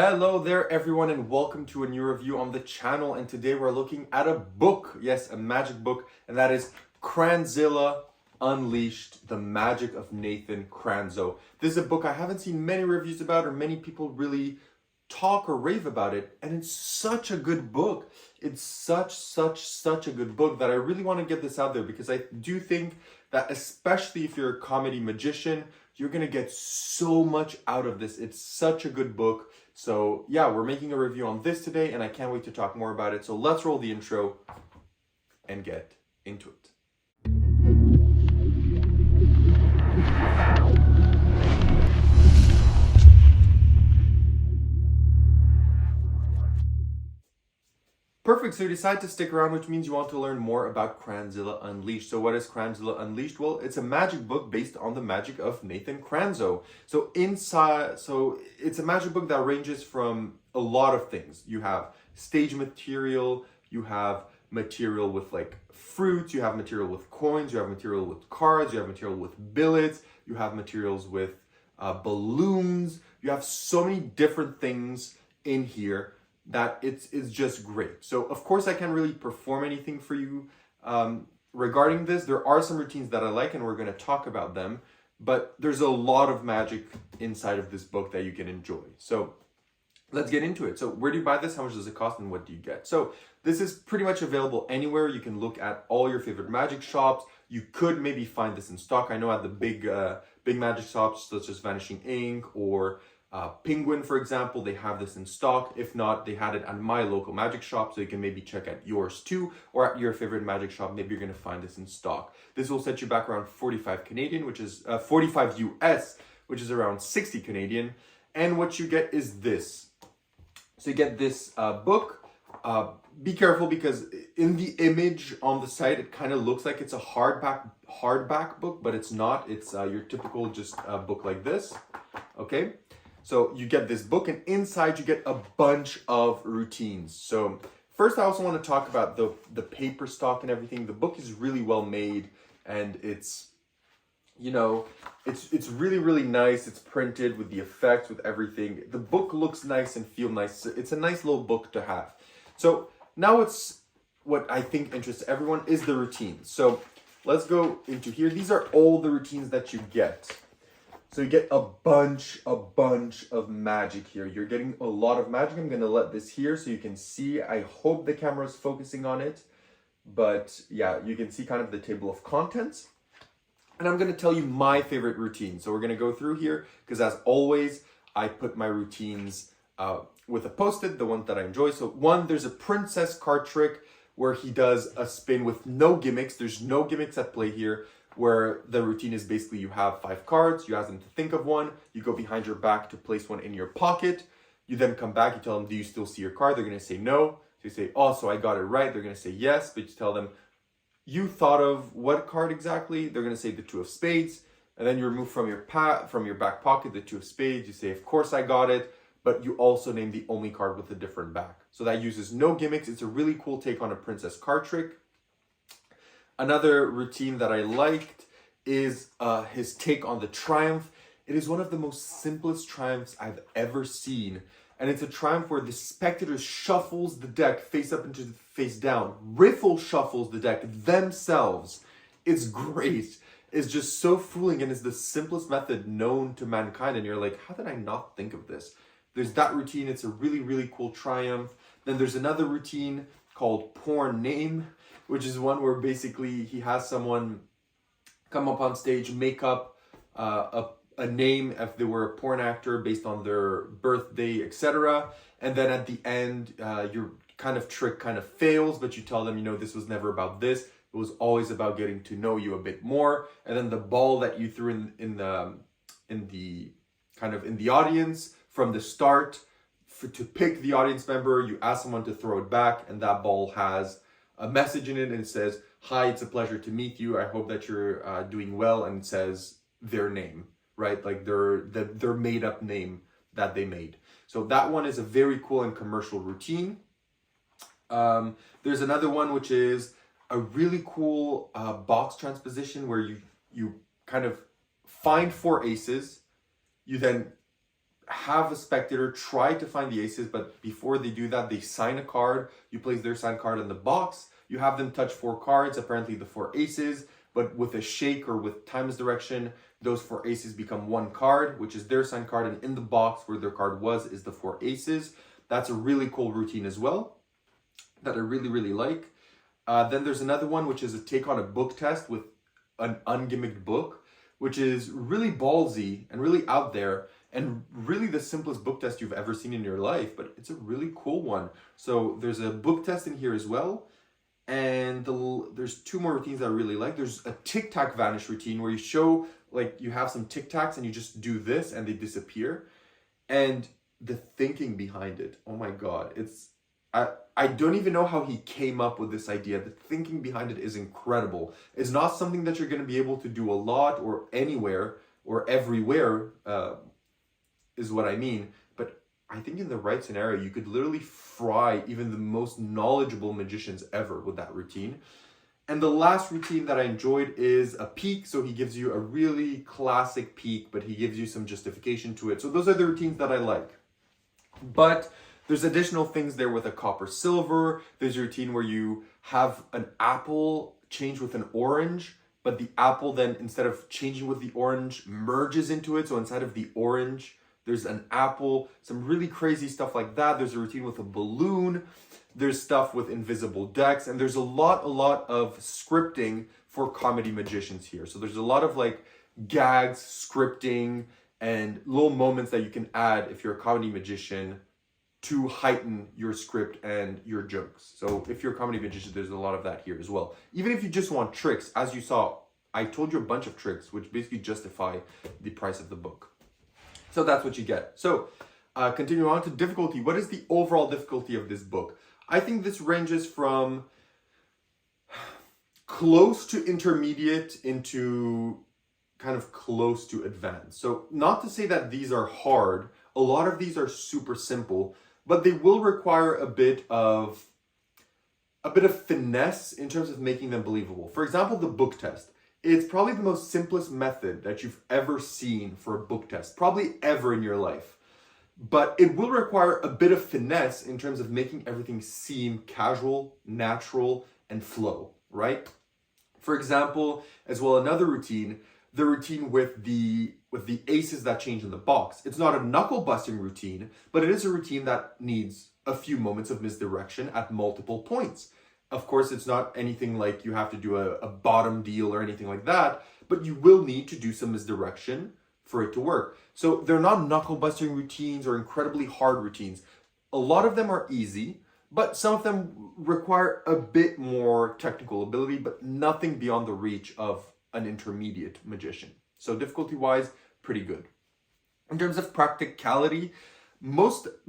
Hello there everyone and welcome to a new review on the channel, and today we're looking at a book, yes, a magic book, and that is Kranzilla Unleashed, The Magic of Nathan Kranzo. This is a book I haven't seen many reviews about or many people really talk or rave about it, and it's such a good book. It's such a good book that I really want to get this out there because I do think that especially if you're a comedy magician, you're gonna get so much out of this. It's such a good book. So yeah, we're making a review on this today and I can't wait to talk more about it. So let's roll the intro and get into it. Perfect, so you decide to stick around, which means you want to learn more about Kranzilla Unleashed. So what is Kranzilla Unleashed? Well, it's a magic book based on the magic of Nathan Kranzo. So it's a magic book that ranges from a lot of things. You have stage material, you have material with like fruits, you have material with coins, you have material with cards, you have material with billets, you have materials with balloons. You have so many different things in here that it's just great. So of course I can't really perform anything for you regarding this. There are some routines that I like and we're going to talk about them, but there's a lot of magic inside of this book that you can enjoy. So let's get into it. So where do you buy this? How much does it cost and what do you get? So this is pretty much available anywhere. You can look at all your favorite magic shops. You could maybe find this in stock. I know at the big magic shops such as Vanishing Ink or Penguin, for example, they have this in stock. If not, they had it at my local magic shop, so you can maybe check at yours too, or at your favorite magic shop. Maybe you're going to find this in stock. This will set you back around 45 Canadian, which is 45 US, which is around 60 Canadian. And what you get is this. So you get this book. Be careful because in the image on the site, it kind of looks like it's a hardback book, but it's not. It's your typical just book like this. Okay. So you get this book and inside you get a bunch of routines. So first I also want to talk about the paper stock and everything. The book is really well made and it's, you know, it's really nice. It's printed with the effects, with everything. The book looks nice and feel nice. It's a nice little book to have. So now it's what I think interests everyone is the routines. So let's go into here. These are all the routines that you get. So you get a bunch of magic here. You're getting a lot of magic. I'm going to let this here so you can see. I hope the camera is focusing on it. But yeah, you can see kind of the table of contents. And I'm going to tell you my favorite routine. So we're going to go through here because as always, I put my routines with a post-it, the ones that I enjoy. So one, there's a princess card trick where he does a spin with no gimmicks. There's no gimmicks at play here, where the routine is basically you have 5 cards, you ask them to think of one, you go behind your back to place one in your pocket, you then come back, you tell them, do you still see your card? They're going to say no. So you say, oh, so I got it right. They're going to say yes, but you tell them, you thought of what card exactly? They're going to say the 2 of spades, and then you remove from your back pocket the 2 of spades. You say, of course I got it, but you also name the only card with a different back. So that uses no gimmicks. It's a really cool take on a princess card trick. Another routine that I liked is his take on the triumph. It is one of the most simplest triumphs I've ever seen. And it's a triumph where the spectator shuffles the deck face up into face down. Riffle shuffles the deck themselves. It's great. It's just so fooling and it's the simplest method known to mankind. And you're like, how did I not think of this? There's that routine. It's a really cool triumph. Then there's another routine called Porn Name, which is one where basically he has someone come up on stage, make up a name if they were a porn actor based on their birthday, etc. And then at the end, your kind of trick kind of fails, but you tell them, you know, this was never about this. It was always about getting to know you a bit more. And then the ball that you threw in the audience from the start, to pick the audience member, you ask someone to throw it back, and that ball has a message in it and it says, hi, it's a pleasure to meet you. I hope that you're doing well. And it says their name, right? Like their made up name that they made. So that one is a very cool and commercial routine. There's another one, which is a really cool box transposition where you kind of find 4 aces. You then have a spectator try to find the aces, but before they do that, they sign a card. You place their signed card in the box. You have them touch 4 cards, apparently the 4 aces, but with a shake or with time as direction, those 4 aces become 1 card, which is their signed card, and in the box where their card was is the 4 aces. That's a really cool routine as well that I really, really like. Then there's another one, which is a take on a book test with an ungimmicked book, which is really ballsy and really out there, and really the simplest book test you've ever seen in your life, but it's a really cool one. So there's a book test in here as well. And there's 2 more routines that I really like. There's a Tic Tac Vanish routine where you show, like, you have some Tic Tacs and you just do this and they disappear. And the thinking behind it, oh my God, I don't even know how he came up with this idea. The thinking behind it is incredible. It's not something that you're going to be able to do a lot or anywhere or everywhere, is what I mean. But I think in the right scenario, you could literally fry even the most knowledgeable magicians ever with that routine. And the last routine that I enjoyed is a peek. So he gives you a really classic peek, but he gives you some justification to it. So those are the routines that I like. But there's additional things there with a copper silver. There's a routine where you have an apple change with an orange, but the apple then, instead of changing with the orange, merges into it. So inside of the orange, there's an apple, some really crazy stuff like that. There's a routine with a balloon. There's stuff with invisible decks, and there's a lot of scripting for comedy magicians here. So there's a lot of like gags, scripting, and little moments that you can add if you're a comedy magician to heighten your script and your jokes. So if you're a comedy magician, there's a lot of that here as well. Even if you just want tricks, as you saw, I told you a bunch of tricks, which basically justify the price of the book. So that's what you get. So continuing on to difficulty, what is the overall difficulty of this book? I think this ranges from close to intermediate into kind of close to advanced. So not to say that these are hard. A lot of these are super simple, but they will require a bit of finesse in terms of making them believable. For example, the book test. It's probably the most simplest method that you've ever seen for a book test, probably ever in your life. But it will require a bit of finesse in terms of making everything seem casual, natural, and flow, right? For example, as well, another routine, the routine with the aces that change in the box. It's not a knuckle busting routine, but it is a routine that needs a few moments of misdirection at multiple points. Of course, it's not anything like you have to do a bottom deal or anything like that, but you will need to do some misdirection for it to work. So they're not knuckle busting routines or incredibly hard routines. A lot of them are easy, but some of them require a bit more technical ability, but nothing beyond the reach of an intermediate magician. So difficulty-wise, pretty good. In terms of practicality,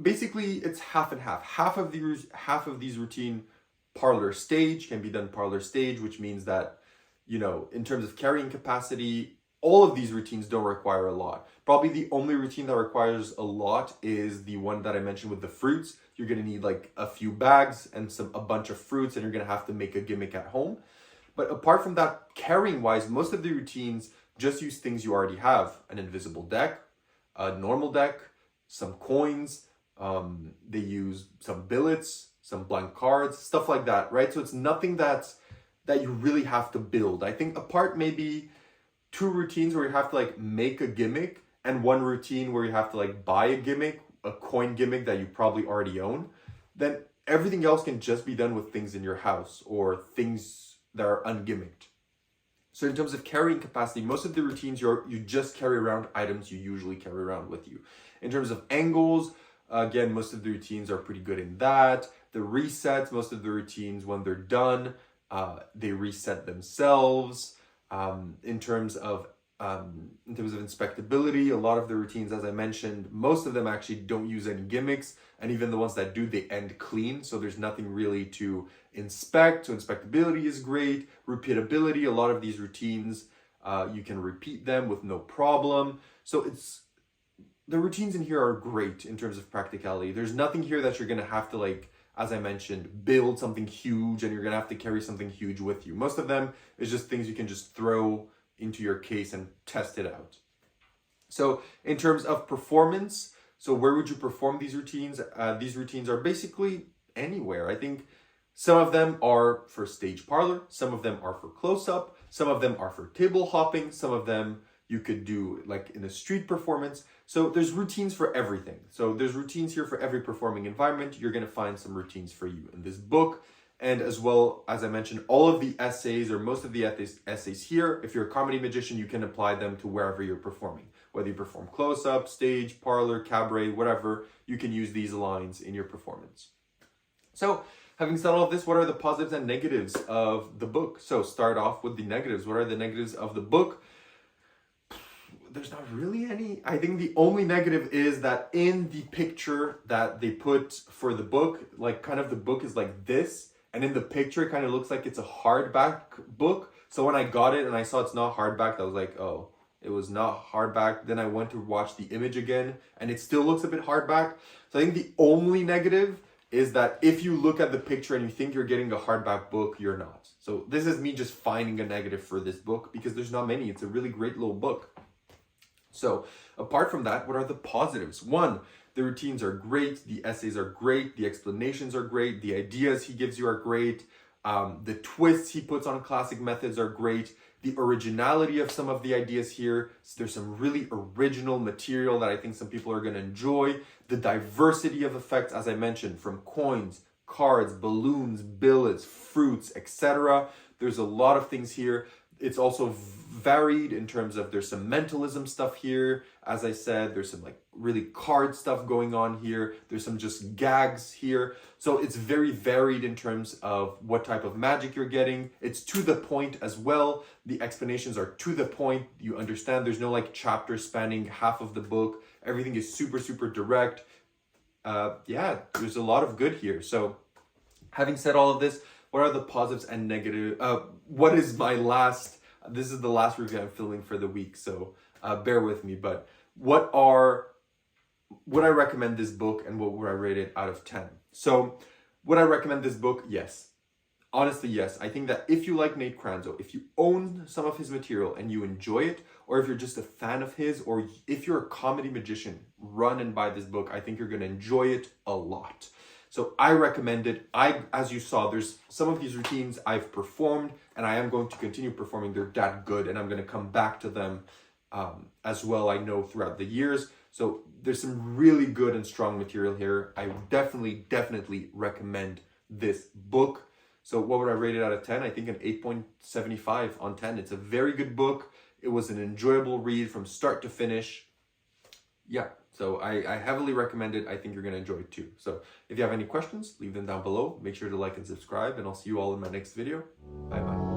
basically it's half and half. Half of these routine parlor stage can be done parlor stage, which means that, in terms of carrying capacity, all of these routines don't require a lot. Probably the only routine that requires a lot is the one that I mentioned with the fruits. You're going to need like a few bags and a bunch of fruits, and you're going to have to make a gimmick at home. But apart from that, carrying wise, most of the routines just use things you already have. An invisible deck, a normal deck, some coins, they use some billets, some blank cards, stuff like that, right? So it's nothing that you really have to build. I think apart maybe 2 routines where you have to like make a gimmick, and 1 routine where you have to like buy a gimmick, a coin gimmick that you probably already own, then everything else can just be done with things in your house or things that are ungimmicked. So in terms of carrying capacity, most of the routines you just carry around items you usually carry around with you. In terms of angles, again, most of the routines are pretty good in that. The resets, most of the routines, when they're done, they reset themselves. In terms of inspectability, a lot of the routines, as I mentioned, most of them actually don't use any gimmicks, and even the ones that do, they end clean, so there's nothing really to inspect. So inspectability is great. Repeatability, a lot of these routines, you can repeat them with no problem. So the routines in here are great in terms of practicality. There's nothing here that you're going to have to, like, as I mentioned, build something huge and you're going to have to carry something huge with you. Most of them is just things you can just throw into your case and test it out. So in terms of performance, So where would you perform these routines? These routines are basically anywhere. I think some of them are for stage parlor, some of them are for close-up, some of them are for table hopping, some of them you could do like in a street performance. So there's routines for everything. So there's routines here for every performing environment. You're going to find some routines for you in this book. And as well, as I mentioned, all of the essays or most of the essays here, if you're a comedy magician, you can apply them to wherever you're performing. Whether you perform close-up, stage, parlor, cabaret, whatever, you can use these lines in your performance. So having said all of this, what are the positives and negatives of the book? So start off with the negatives. What are the negatives of the book? There's not really any. I think the only negative is that in the picture that they put for the book, like kind of the book is like this, and in the picture it kind of looks like it's a hardback book. So when I got it and I saw it's not hardback, I was like, oh, it was not hardback. Then I went to watch the image again and it still looks a bit hardback. So I think the only negative is that if you look at the picture and you think you're getting a hardback book, you're not. So this is me just finding a negative for this book because there's not many. It's a really great little book. So apart from that, what are the positives? One, the routines are great. The essays are great. The explanations are great. The ideas he gives you are great. The twists he puts on classic methods are great. The originality of some of the ideas here. So there's some really original material that I think some people are going to enjoy. The diversity of effects, as I mentioned, from coins, cards, balloons, billets, fruits, etc. There's a lot of things here. It's also varied in terms of there's some mentalism stuff here. As I said, there's some like really card stuff going on here. There's some just gags here. So it's very varied in terms of what type of magic you're getting. It's to the point as well. The explanations are to the point. You understand there's no like chapter spanning half of the book. Everything is super, super direct. Yeah, there's a lot of good here. So having said all of this, what are the positives and negatives? What is my last, this is the last review I'm filming for the week, so bear with me, but would I recommend this book and what would I rate it out of 10? So would I recommend this book? Yes. Honestly, yes. I think that if you like Nate Kranzo, if you own some of his material and you enjoy it, or if you're just a fan of his, or if you're a comedy magician, run and buy this book. I think you're going to enjoy it a lot. So I recommend it. As you saw, there's some of these routines I've performed and I am going to continue performing. They're that good and I'm going to come back to them as well, I know, throughout the years. So there's some really good and strong material here. I definitely recommend this book. So what would I rate it out of 10? I think an 8.75 on 10. It's a very good book. It was an enjoyable read from start to finish. Yeah, so I heavily recommend it. I think you're going to enjoy it too. So if you have any questions, leave them down below. Make sure to like and subscribe, and I'll see you all in my next video. Bye-bye.